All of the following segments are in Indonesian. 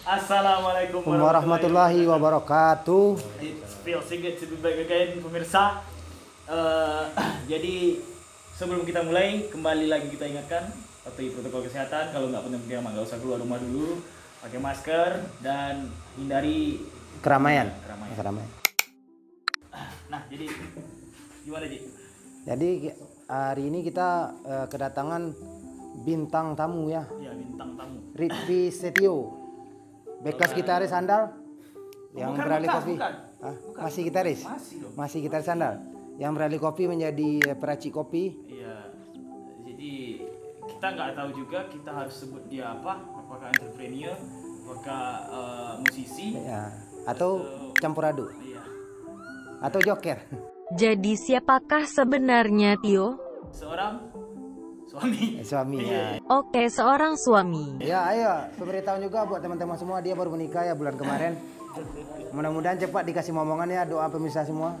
Assalamualaikum warahmatullahi wabarakatuh. It feels good to be back again, pemirsa. Jadi sebelum kita mulai, kembali lagi kita ingatkan patuhi protokol kesehatan. Kalau nggak penting nggak usah keluar rumah dulu, pakai masker dan hindari Keramaian. Nah, jadi gimana Ji? Jadi hari ini kita kedatangan bintang tamu ya. Ya, bintang tamu. Ritvi Setio, bekas gitaris andal yang beralih kopi. Bukan. Masih gitaris? Masih dong. Masih gitaris andal yang beralih kopi menjadi peracik kopi. Iya. Jadi kita nggak tahu juga kita harus sebut dia apa? Apakah entrepreneur, apakah musisi, Ya. Atau campur aduk, iya. atau joker. Jadi siapakah sebenarnya Tio? Seorang suami. Suami ya. Oke, seorang suami. Ya, ayo pemberitahuan juga buat teman-teman semua, dia baru menikah ya bulan kemarin. Mudah-mudahan cepat dikasih momongan ya, doa pemirsa semua.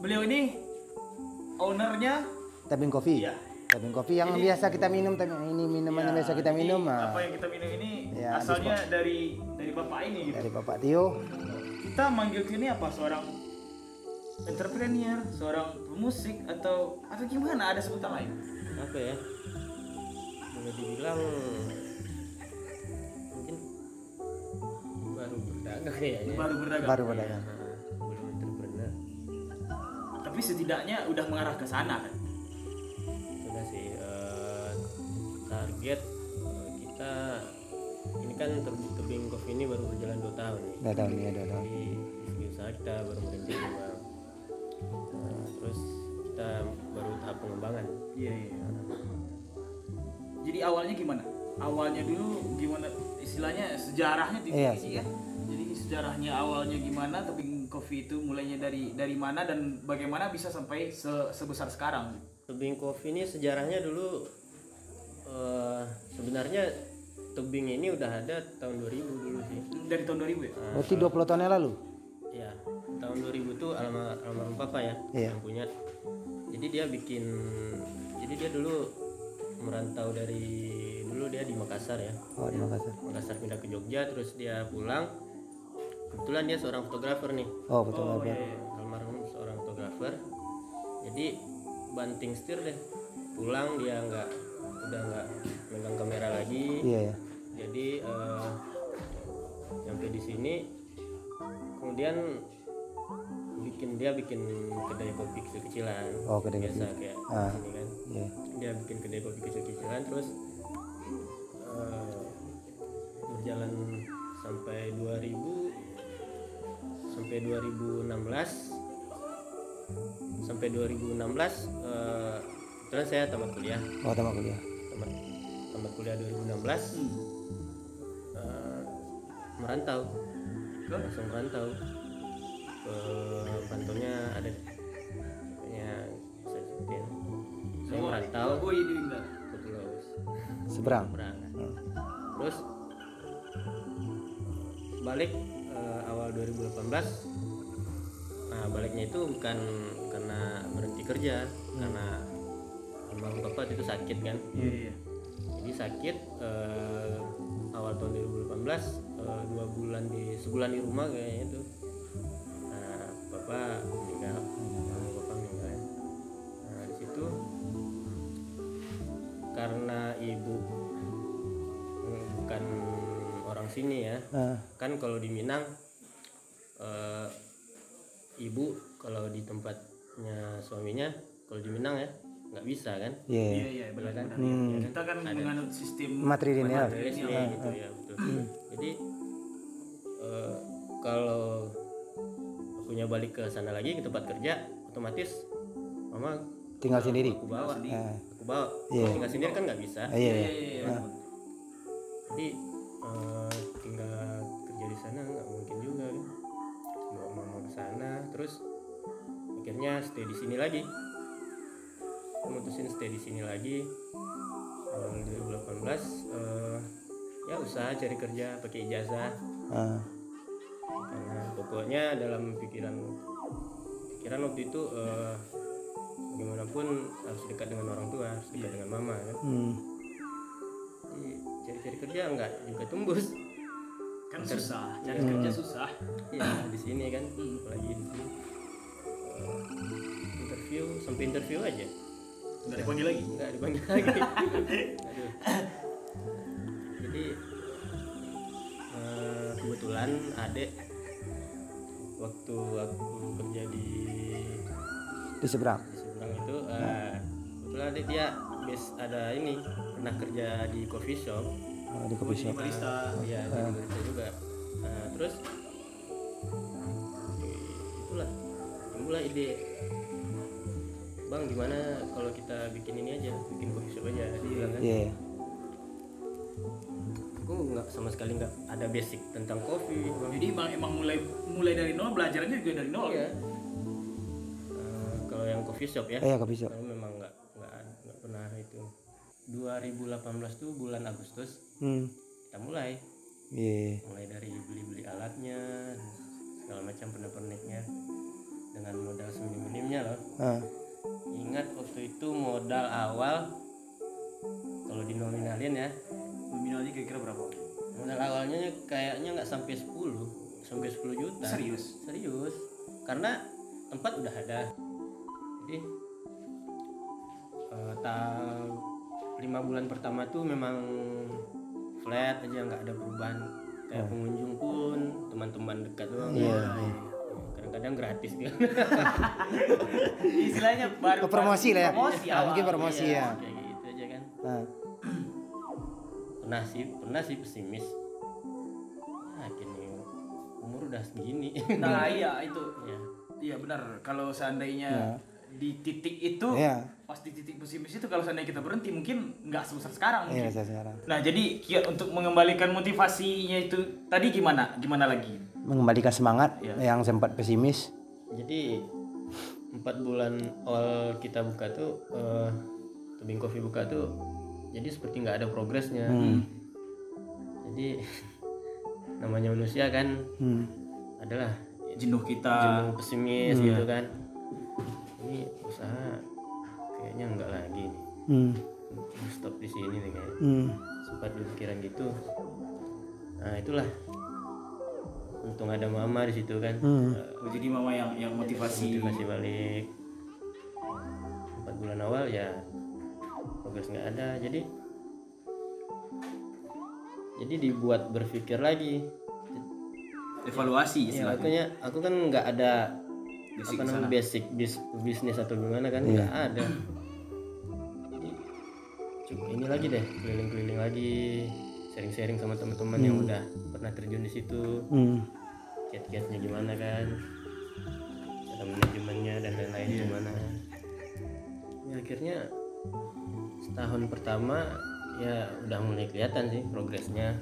Beliau ini ownernya Tabing Coffee. Iya. Tabing Coffee yang biasa kita minum, ini minuman yang biasa kita minum. Apa yang kita minum ini Ya, asalnya dari bapak ini gitu. Dari Bapak Tio. Kita manggil ini apa? Seorang entrepreneur, seorang pemusik atau gimana? Ada sebutan lain? Apa ya, boleh dibilang mungkin baru berdagang kayaknya. Baru berdagang. Baru berdagang. Belum entrepreneur. Tapi setidaknya udah mengarah ke sana kan. Sudah sih target kita ini kan Tebing Coffee ini baru berjalan 2 tahun nih. 2 tahun ya, 2 tahun. Jadi segi usaha kita baru merintis juga. Terus kita baru tahap pengembangan. Iya. Jadi awalnya gimana? Awalnya dulu gimana istilahnya sejarahnya Iya, ya. Jadi sejarahnya awalnya gimana? Tebing Coffee itu mulainya dari mana dan bagaimana bisa sampai sebesar sekarang? Tebing Coffee ini sejarahnya dulu sebenarnya tebing ini udah ada tahun 2000 dulu sih. Dari tahun 2000 ya? Berarti 20 tahun yang lalu. Ya, tahun 2000 tuh almarhum papa ya Iya. yang punya. Jadi dia dulu merantau dulu dia di Makassar ya. Oh, di Makassar. Makassar pindah ke Jogja, terus dia pulang. Kebetulan dia seorang fotografer nih. Oh, betul. iya. Almarhum seorang fotografer. Jadi banting setir deh. Pulang dia udah nggak megang kamera lagi. Iya ya. Jadi sampai di sini kemudian bikin kedai kopi kecil-kecilan. Oh, kedai biasa kopi. kayak Ah. ini kan. Iya. Dia bikin kedai kopi kecil-kecilan terus berjalan sampai 2016 kebetulan saya tamat kuliah. Oh, tamat kuliah. Tamat kuliah 2016 langsung merantau ke kantornya ada ya saya sebutin. Saya merantau Oh iya di Winda. ke Pulau Seberang. Seberang. Terus balik awal 2018. Nah, baliknya itu bukan karena berhenti kerja, karena almarhum bapak itu sakit kan. Iya. Jadi sakit awal tahun 2018 sebulan di rumah kayaknya itu. Nah, bapak meninggal. Nah, di situ karena ibu bukan orang sini ya. Kan kalau di Minang ibu kalau di tempatnya suaminya, kalau di Minang ya nggak bisa kan. Iya, benar kan. Kita kan menganut sistem Matrilineal. gitu ya, betul. Jadi kalau akunya balik ke sana lagi ke tempat kerja, otomatis mama Tinggal sendiri. aku bawa Ah. Kalau tinggal sendiri kan nggak bisa. Iya. Jadi tinggal kerja di sana nggak mungkin juga kan, bawa mama ke sana. Terus akhirnya stay di sini lagi, memutusin stay di sini lagi. 2018 ya usaha cari kerja pakai ijazah. Karena pokoknya dalam pikiran waktu itu bagaimanapun harus dekat dengan orang tua, harus dekat dengan mama kan. Jadi cari kerja enggak juga tembus. Kan susah, cari kerja susah. Ya di sini kan, apalagi di sini. Interview sampai interview aja Nggak dipanggil lagi. nggak dipanggil lagi. Aduh. Jadi kebetulan adek waktu aku kerja di Seberang. seberang itu kebetulan adek dia ada ini pernah kerja di coffee shop. Di kopi shop. Barista. Iya, jadi barista juga. Terus itulah timbullah ide, Bang, gimana kalau kita bikin ini aja, bikin coffee shop aja. Dia bilang kan, Iya. aku nggak sama sekali nggak ada basic tentang kopi. Jadi emang mulai dari nol, belajarnya juga dari nol. Iya. Kalau yang coffee shop ya, Iya, kopi shop. kalau memang nggak pernah itu. 2018 tuh bulan Agustus kita mulai Iya. dari beli alatnya segala macam pernik-perniknya dengan modal seminim-minimnya loh. Ingat waktu itu modal awal kalau dinominalin ya, Nominalnya kira-kira berapa? modal awalnya kayaknya nggak sampai 10 juta. Serius? Serius, karena tempat udah ada. Jadi 5 bulan pertama tuh memang flat aja, nggak ada perubahan. Kayak pengunjung pun teman-teman dekat doang. Iya. Kadang-kadang gratis kan. Istilahnya baru Promosi lah ya. Promosi Ah, awal. mungkin promosi ya. Kayak gitu aja kan. Nah, Pernah sih pesimis. Kini umur udah segini. Nah iya itu. Ya. Iya benar. Kalau seandainya Ya. di titik itu, Iya. pas di titik pesimis itu, kalau seandainya kita berhenti mungkin nggak sebesar sekarang. iya Mungkin. saya sekarang. Nah jadi untuk mengembalikan motivasinya itu tadi gimana lagi? Mengembalikan semangat Iya. yang sempat pesimis. Jadi 4 bulan awal kita buka tuh Tebing Coffee buka tuh jadi seperti nggak ada progresnya. Jadi namanya manusia kan adalah Jenuh kita. jenuh pesimis gitu kan. Ini usaha kayaknya enggak lagi nih. Stop di sini nih kayaknya. Sempat berpikiran gitu. Nah itulah, untung ada mama di situ kan. Jadi mama yang motivasi. Motivasi balik. 4 bulan awal ya progres nggak ada, jadi dibuat berpikir lagi. Evaluasi Ya, istilahnya. aku kan nggak ada Basic apa namanya sana. basic bisnis atau gimana kan, nggak ada. Jadi coba ini lagi deh, keliling-keliling lagi, sharing-sharing sama teman-teman yang udah pernah terjun di situ. Kiat-kiatnya gimana kan, cara manajemennya dan lain-lain gimana. Ya, akhirnya setahun pertama ya udah mulai kelihatan sih progresnya.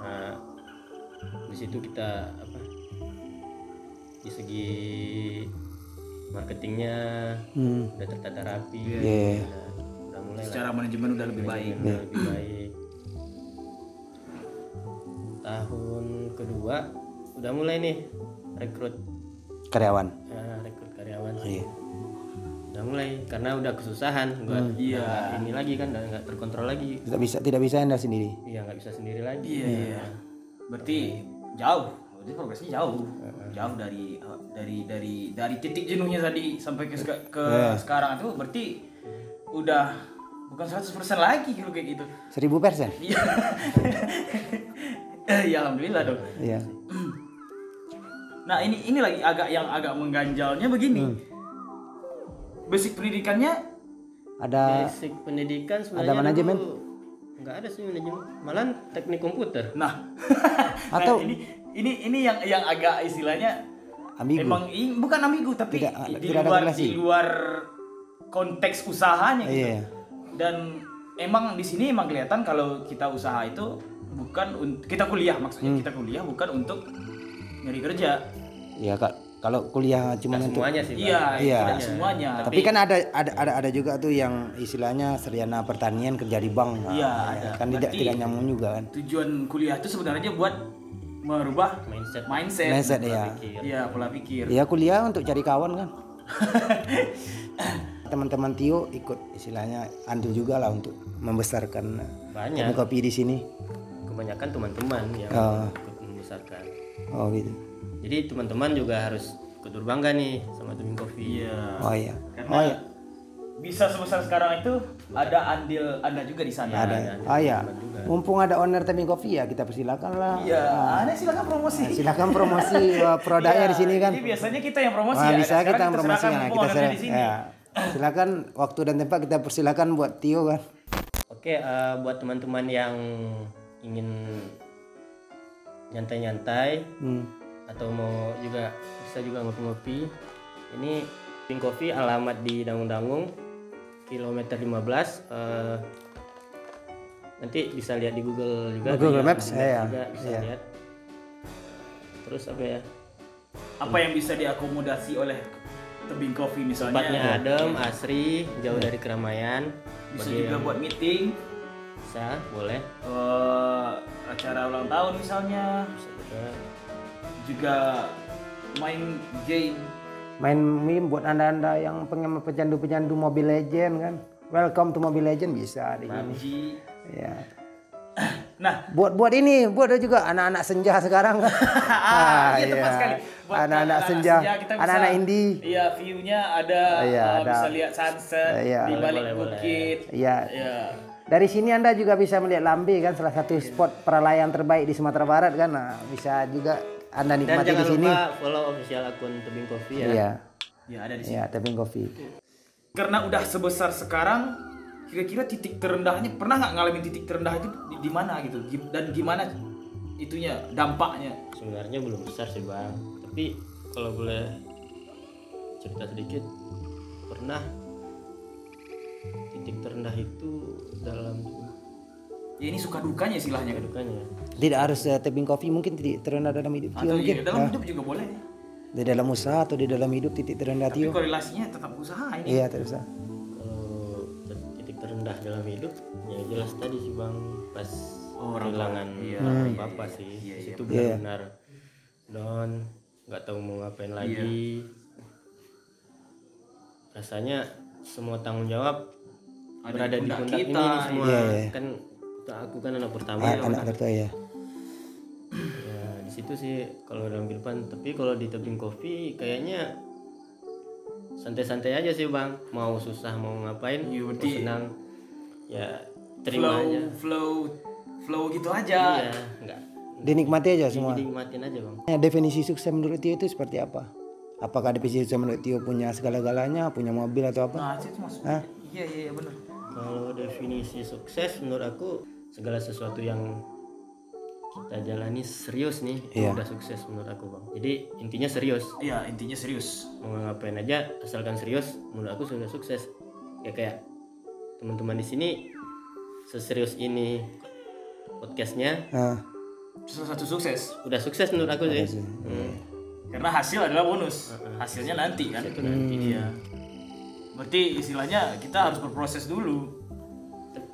Nah, di situ kita di segi marketingnya udah tertata rapi. Udah mulai lah. Secara manajemen udah lebih baik. Udah lebih baik. Tahun kedua udah mulai nih rekrut Karyawan. karyawan. Iya. Udah mulai karena udah kesusahan, Iya. ini lagi kan udah nggak terkontrol lagi. Tidak bisa handle sendiri. Iya, nggak bisa sendiri lagi. Iya. Berarti jauh. Berarti progresnya jauh. Jauh dari titik jenuhnya tadi sampai ke sekarang itu berarti udah bukan 100% lagi kalau kayak gitu. 1000%. Iya. Ya alhamdulillah dong. Iya. Nah, ini lagi agak mengganjalnya begini. Basic pendidikannya Ada Basic pendidikan sebenarnya ada manajemen? dulu nggak ada sih manajemen, malah teknik komputer. nah. Atau- ini yang agak istilahnya ambigu. emang bukan ambigu tapi Tidak ada relasi. di luar konteks usahanya gitu. Iya. Dan emang di sini emang kelihatan kalau kita usaha itu bukan kita kuliah, maksudnya kita kuliah bukan untuk nyari kerja. Iya, Kak. Kalau kuliah cuma Nggak untuk semuanya sih, Bang. Iya, Iya. tidak semuanya. tapi kan ada juga tuh yang istilahnya sarjana pertanian kerja di bank. Nah, Iya, ya, ada. kan Berarti- tidak nyambung juga kan. Tujuan kuliah itu sebenarnya buat merubah Mindset. Mindset ya. Iya, pola pikir. Ya kuliah untuk cari kawan kan. Teman-teman Tio ikut istilahnya andil juga lah untuk membesarkan Banyak. tebing kopi di sini? Kebanyakan teman-teman yang Oh. ikut membesarkan. Oh gitu. Jadi teman-teman juga harus ikut berbangga nih sama Tebing Coffee. Iya. Oh iya. Karena Oh iya. bisa sebesar sekarang itu ada andil Anda juga di sana. Ada. Oh iya. Mumpung ada owner tebing kopi ya kita persilakan lah. Iya, Anda silakan promosi. Silakan promosi produknya di sini kan. Jadi biasanya kita yang promosi Wah, ya. bisa Sekarang kita yang promosinya. serahkan Kita ownernya di sini. ya. Silakan waktu dan tempat kita persilakan buat Tio kan. Oke, buat teman-teman yang ingin nyantai-nyantai atau mau juga bisa juga ngopi-ngopi. Ini Tebing Coffee alamat di Dangung-Dangung kilometer 15. Nanti bisa lihat di Google juga. Google Iya, Maps, ya. juga bisa Iya. lihat. Terus apa ya? Apa yang bisa diakomodasi oleh Tebing Coffee misalnya? Tempatnya adem, asri, jauh dari keramaian. Bisa Bagi juga yang buat meeting, bisa, boleh. acara ulang tahun misalnya, Bisa juga. juga main game. Main meme buat anda-anda yang pengen pecandu-pecandu Mobile Legend kan. Welcome to Mobile Legend bisa di sini. PUBG. Ya. Nah, Buat ini, buat juga anak-anak senja sekarang kan. iya tepat sekali. Buat Anak-anak senja, kita bisa- anak-anak indie. Iya, view-nya ada, Iya, ada. bisa lihat sunset Iya. di balik Boleh, boleh. bukit. Iya. Iya. Dari sini Anda juga bisa melihat Lambe kan, salah satu spot peralayan terbaik di Sumatera Barat kan. Nah, bisa juga Anda Dan nikmati jangan di sini. lupa follow official akun Tebing Coffee ya. Iya. Ya, ada di sini. Iya, tebing kopi. Karena udah sebesar sekarang, kira-kira titik terendahnya pernah nggak ngalamin titik terendah itu di mana gitu? Dan gimana itunya dampaknya? Sebenarnya belum besar sih bang, tapi kalau boleh cerita sedikit, pernah titik terendah itu dalam Ya ini suka dukanya istilahnya kan. dukanya. Tidak harus tebing kopi, mungkin titik terendah dalam hidup Tio Atau mungkin. iya, dalam hidup juga boleh. Di dalam usaha atau di dalam hidup titik terendah Tapi Tio. korelasinya tetap usaha ini. Iya, tidak usah. Kalau titik terendah dalam hidup, ya jelas tadi sih bang, pas orang kehilangan iya, bapak sih, iya, itu benar-benar down, nggak tahu mau ngapain lagi. Rasanya semua tanggung jawab Ada berada di pundak pundak kita, ini semua. iya, iya. Kan aku kan anak pertama. Anak tertua ya. Ya di situ sih kalau dalam kehidupan, tapi kalau di Tebing Coffee kayaknya santai-santai aja sih bang, mau susah mau ngapain, Iya, mau berarti senang ya terima aja. flow gitu aja. Iya, enggak Dinikmati aja semua. dinikmatin aja bang. Ya, definisi sukses menurut Tio itu seperti apa? Apakah definisi sukses menurut Tio punya segala-galanya, punya mobil atau apa? Nah, itu masuk. Hah? Iya benar. Kalau definisi sukses menurut aku segala sesuatu yang kita jalani serius nih, itu Iya. udah sukses menurut aku bang. Jadi intinya serius, Iya, intinya serius. mau ngapain aja asalkan serius, menurut aku sudah sukses. Ya kayak teman-teman di sini seserius ini podcastnya, Nah, Salah satu sukses. udah sukses menurut aku sih. Karena hasil adalah bonus. Hasilnya nanti kan. Itu nanti. Iya. Berarti istilahnya kita harus berproses dulu.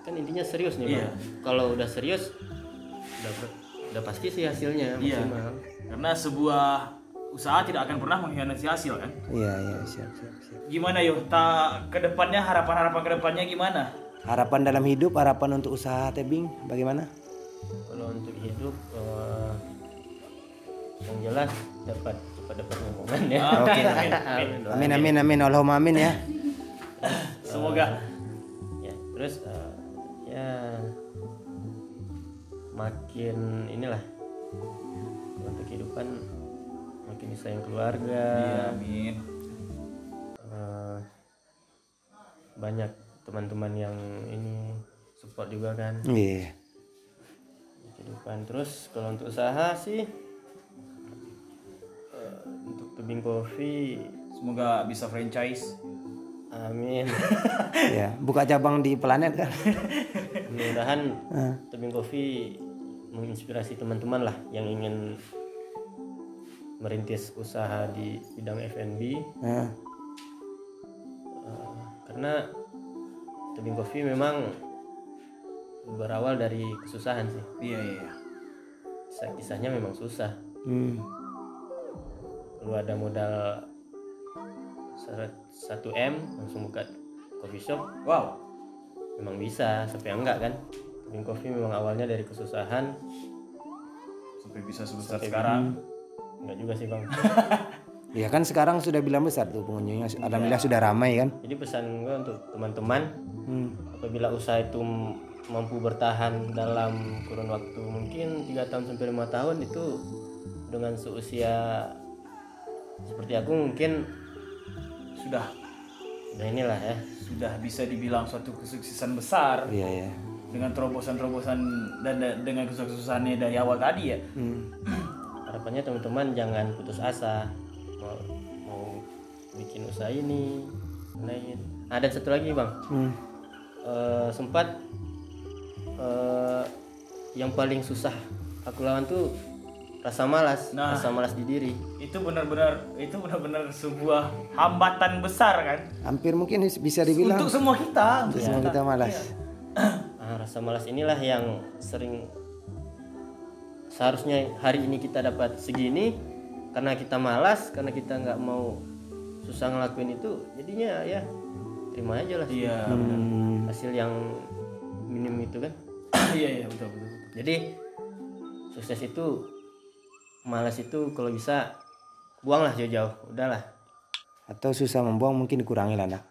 Kan intinya serius nih Iya. bang. Kalau udah serius, udah pasti sih hasilnya Iya. maksimal. Karena sebuah usaha tidak akan pernah mengkhianati hasil kan. iya, siap. Gimana yo? Ke depannya harapan-harapan ke depannya gimana? Harapan dalam hidup, harapan untuk usaha tebing bagaimana? Kalau untuk hidup, yang jelas cepat dapat ngomongan ya. Oke. Amin. Amin, Allahumma amin ya. Semoga. Ya, terus ya makin inilah untuk kehidupan makin disayang keluarga. Iya, amin. Banyak teman-teman yang ini support juga kan Iya. di kehidupan. Terus kalau untuk usaha sih untuk Tebing Coffee, Semoga bisa franchise. amin. Ya, buka cabang di planet kan. Mudah-mudahan Tebing Coffee menginspirasi teman-teman lah yang ingin merintis usaha di bidang F&B. Nah, Karena Tebing Coffee memang berawal dari kesusahan sih. Iya. Kisah-kisahnya memang susah. Lu ada modal 1 M langsung buka coffee shop, Wow. memang bisa, sampai enggak kan. Bing Coffee memang awalnya dari kesusahan Sampai bisa sebesar sekarang. enggak juga sih bang. Ya kan sekarang sudah bilang besar tuh pengunjungnya. Alhamdulillah sudah ramai kan. Jadi pesan gue untuk teman-teman, Hmm. apabila usaha itu mampu bertahan dalam kurun waktu mungkin 3 tahun sampai 5 tahun, itu dengan seusia seperti aku mungkin Sudah inilah ya. sudah bisa dibilang suatu kesuksesan besar Iya ya. dengan terobosan-terobosan dan dengan kesuksesannya dari awal tadi ya. Harapannya teman-teman jangan putus asa, mau bikin usaha ini lain. Ada satu lagi bang, sempat yang paling susah aku lawan tuh rasa malas, Nah. rasa malas di diri. Itu benar-benar sebuah hambatan besar kan Hampir mungkin bisa dibilang untuk semua kita. untuk semua kita malas. Rasa malas inilah yang sering, seharusnya hari ini kita dapat segini, karena kita malas, karena kita nggak mau susah ngelakuin itu, jadinya ya terima aja lah Iya, hasil yang minim itu kan. iya betul. Jadi sukses itu, malas itu kalau bisa buanglah jauh-jauh, udahlah. Atau susah membuang mungkin dikurangi lah nak.